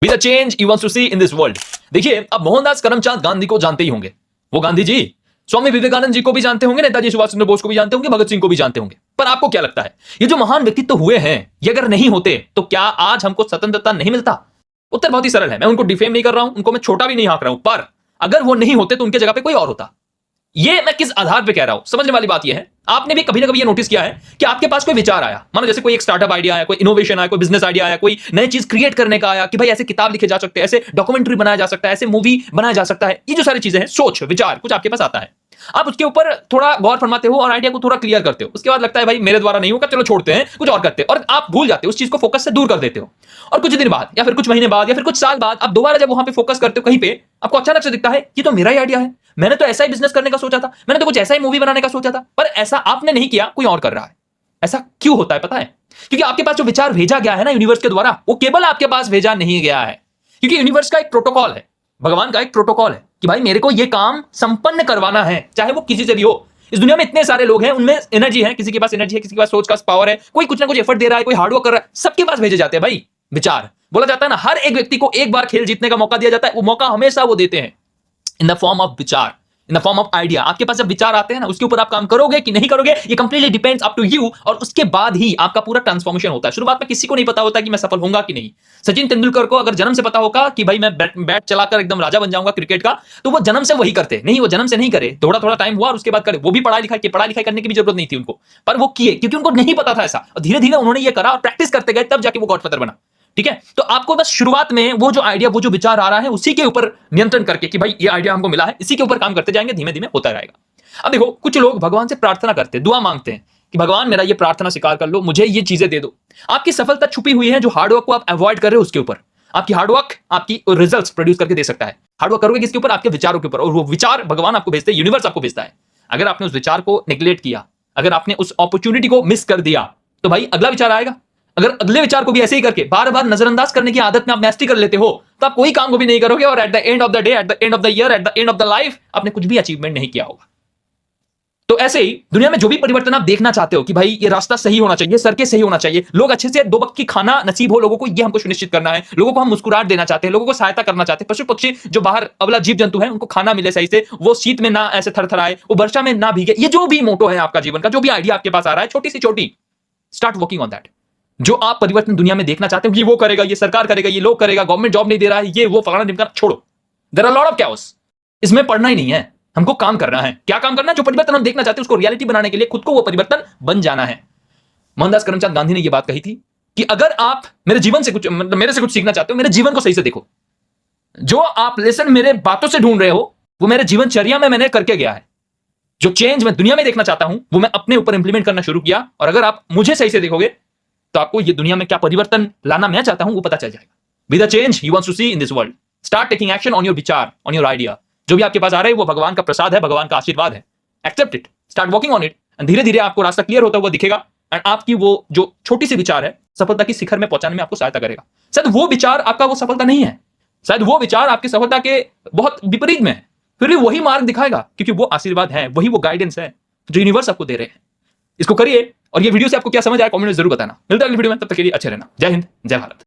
Be the change he wants to see in this world. देखिए, अब मोहनदास करमचंद गांधी को जानते ही होंगे। वो गांधी जी स्वामी विवेकानंद जी को भी जानते होंगे, नेताजी सुभाष चंद्र बोस को भी जानते होंगे, भगत सिंह को भी जानते होंगे। पर आपको क्या लगता है, ये जो महान व्यक्तित्व हुए हैं, ये अगर नहीं होते तो क्या आज हमको स्वतंत्रता नहीं मिलता? उत्तर बहुत ही सरल है। मैं उनको डिफेम नहीं कर रहा हूं, उनको मैं छोटा भी नहीं आंक रहा हूं, पर अगर वो नहीं होते तो उनके जगह पे कोई और होता। ये मैं किस आधार पे कह रहा हूं, समझने वाली बात ये है, आपने भी कभी ना कभी ये नोटिस किया है कि आपके पास कोई विचार आया, मानो जैसे कोई एक स्टार्टअप आइडिया आया, कोई इनोवेशन आया, कोई बिजनेस आइडिया आया, कोई नई चीज क्रिएट करने का आया कि भाई ऐसे किताब लिखे जा सकते हैं, ऐसे डॉक्यूमेंट्री बनाया जा सकता है, ऐसे मूवी बनाया जा सकता है। ये जो सारी चीजें हैं, सोच विचार कुछ आपके पास आता है, आप उसके ऊपर थोड़ा गौर फरमाते हो और आइडिया को थोड़ा क्लियर करते हो। उसके बाद लगता है भाई मेरे द्वारा नहीं होगा, चलो छोड़ते हैं, कुछ और करते हैं, और आप भूल जाते हो, उस चीज को फोकस से दूर कर देते हो। और कुछ दिन बाद या फिर कुछ महीने बाद या फिर कुछ साल बाद आप दोबारा जब वहां पे फोकस करते हो कहीं पे, आपको अचानक से दिखता है ये तो मेरा ही आइडिया है, मैंने तो ऐसा ही बिजनेस करने का सोचा था, मैंने तो कुछ ऐसा ही मूवी बनाने का सोचा था, पर ऐसा आपने नहीं किया, कोई और कर रहा है। ऐसा क्यों होता है पता है? क्योंकि आपके पास जो विचार भेजा गया है ना यूनिवर्स के द्वारा, वो केवल आपके पास भेजा नहीं गया है, क्योंकि यूनिवर्स का एक प्रोटोकॉल है, भगवान का एक प्रोटोकॉल है कि भाई मेरे को ये काम संपन्न करवाना है, चाहे वो किसी से भी हो। इस दुनिया में इतने सारे लोग हैं, उनमें एनर्जी है, किसी के पास एनर्जी है, किसी के पास सोच का पावर है, कोई कुछ ना कुछ एफर्ट दे रहा है, कोई हार्डवर्क कर रहा है, सबके पास भेजे जाते हैं भाई विचार। बोला जाता है ना, हर एक व्यक्ति को एक बार खेल जीतने का मौका दिया जाता है, वो मौका हमेशा वो देते हैं इन द फॉर्म ऑफ विचार, in the form of idea. आपके पास जब विचार आते हैं ना, उसके ऊपर आप काम करोगे कि नहीं करोगे, ये completely depends up to you, और उसके बाद ही आपका पूरा ट्रांसफॉर्मेशन होता है। शुरुआत में किसी को नहीं पता होता कि मैं सफल होऊंगा कि नहीं। सचिन तेंदुलकर को अगर जन्म से पता होगा कि भाई मैं बैट चलाकर एकदम राजा बन जाऊंगा क्रिकेट का, तो वो जन्म से वही करते नहीं, वो जन्म से नहीं करे, थोड़ा थोड़ा टाइम हुआ और उसके बाद करे। वो भी पढ़ाई लिखाई करने की भी जरूरत नहीं थी उनको, पर वो किए क्योंकि उनको नहीं पता था ऐसा, और धीरे धीरे उन्होंने ये करा और प्रैक्टिस करते गए, तब जाके वो गॉडफादर बना। ठीक है, तो आपको बस शुरुआत में वो जो आइडिया, वो जो विचार आ रहा है, उसी के ऊपर नियंत्रण करके कि भाई ये आइडिया हमको मिला है, इसी के ऊपर काम करते जाएंगे, धीमे धीमे होता रहेगा। अब देखो, कुछ लोग भगवान से प्रार्थना करते हैं, दुआ मांगते हैं कि भगवान मेरा ये प्रार्थना स्वीकार कर लो, मुझे ये चीजें दे दो। आपकी सफलता छुपी हुई है जो हार्डवर्क को आप अवॉइड कर रहे हो उसके ऊपर। आपकी हार्डवर्क आपकी रिजल्ट्स प्रोड्यूस करके दे सकता है। हार्डवर्क करोगे किसके ऊपर? आपके विचारों के ऊपर, और वो विचार भगवान आपको भेजते हैं, यूनिवर्स आपको भेजता है। अगर आपने उस विचार को निग्लेक्ट किया, अगर आपने उस अपॉर्चुनिटी को मिस कर दिया, तो भाई अगला विचार आएगा। अगर अगले विचार को भी ऐसे ही करके बार बार नजरअंदाज करने की आदत में आप मैस्ट्री कर लेते हो, तो आप कोई काम को भी नहीं करोगे, और at the end of the day, at the end of the year, at the end of the life, आपने कुछ भी अचीवमेंट नहीं किया होगा। तो ऐसे ही दुनिया में जो भी परिवर्तन आप देखना चाहते हो कि भाई ये रास्ता सही होना चाहिए, सड़कें सही होना चाहिए, लोग अच्छे से दो वक्त की खाना नसीब हो लोगों को, ये हमको सुनिश्चित करना है, लोगों को हम मुस्कुराहट देना चाहते हैं, लोगों को सहायता करना चाहते हैं, पशु पक्षी जो बाहर अबला जीव जंतु है उनको खाना मिले सही से, वो शीत में ना ऐसे थरथराए, वो वर्षा में ना भीगे। ये जो भी मोटो है आपका जीवन का, जो भी आइडिया आपके पास आ रहा है, छोटी सी छोटी, स्टार्ट वर्किंग ऑन दैट। जो आप परिवर्तन दुनिया में देखना चाहते हो, ये वो करेगा, ये सरकार करेगा, ये लोग करेगा, गवर्नमेंट जॉब नहीं दे रहा है, ये वो फलाना ढिमकाना, छोड़ो। There are lot of chaos. इसमें पढ़ना ही नहीं है, हमको काम करना है। क्या काम करना है? जो परिवर्तन हम देखना चाहते हैं उसको रियलिटी बनाने के लिए खुद को वो परिवर्तन बन जाना है। मोहनदास करमचंद गांधी ने ये बात कही थी कि अगर आप मेरे जीवन से कुछ, मतलब मेरे से कुछ सीखना चाहते हो, मेरे जीवन को सही से देखो। जो आप लेसन मेरे बातों से ढूंढ रहे हो, वो मेरे जीवनचर्या में मैंने करके गया है। जो चेंज मैं दुनिया में देखना चाहता हूं, वो मैं अपने ऊपर इंप्लीमेंट करना शुरू किया, और अगर आप मुझे सही से देखोगे तो आपको ये दुनिया में क्या परिवर्तन लाना मैं चाहता हूं वो पता चल जाएगा। Be the change he wants to see in this world. Start taking action on your विचार, ऑन योर आइडिया। जो भी आपके पास आ रहा है वो भगवान का प्रसाद है, भगवान का आशीर्वाद है। Accept it, start working on it, and धीरे धीरे आपको रास्ता क्लियर होता हुआ दिखेगा, एंड आपकी वो जो छोटी सी विचार है सफलता की शिखर में पहुंचाने में आपको सहायता करेगा। शायद वो विचार आपका वो सफलता नहीं है, शायद वो विचार आपकी सफलता के बहुत विपरीत में है, फिर भी वही मार्ग दिखाएगा, क्योंकि वो आशीर्वाद है, वही वो गाइडेंस है जो यूनिवर्स आपको दे रहे हैं। इसको करिए, और ये वीडियो से आपको क्या समझ आया कमेंट में जरूर बताना। मिलता है अगली वीडियो में, तब तक के लिए अच्छे रहना। जय हिंद, जय भारत।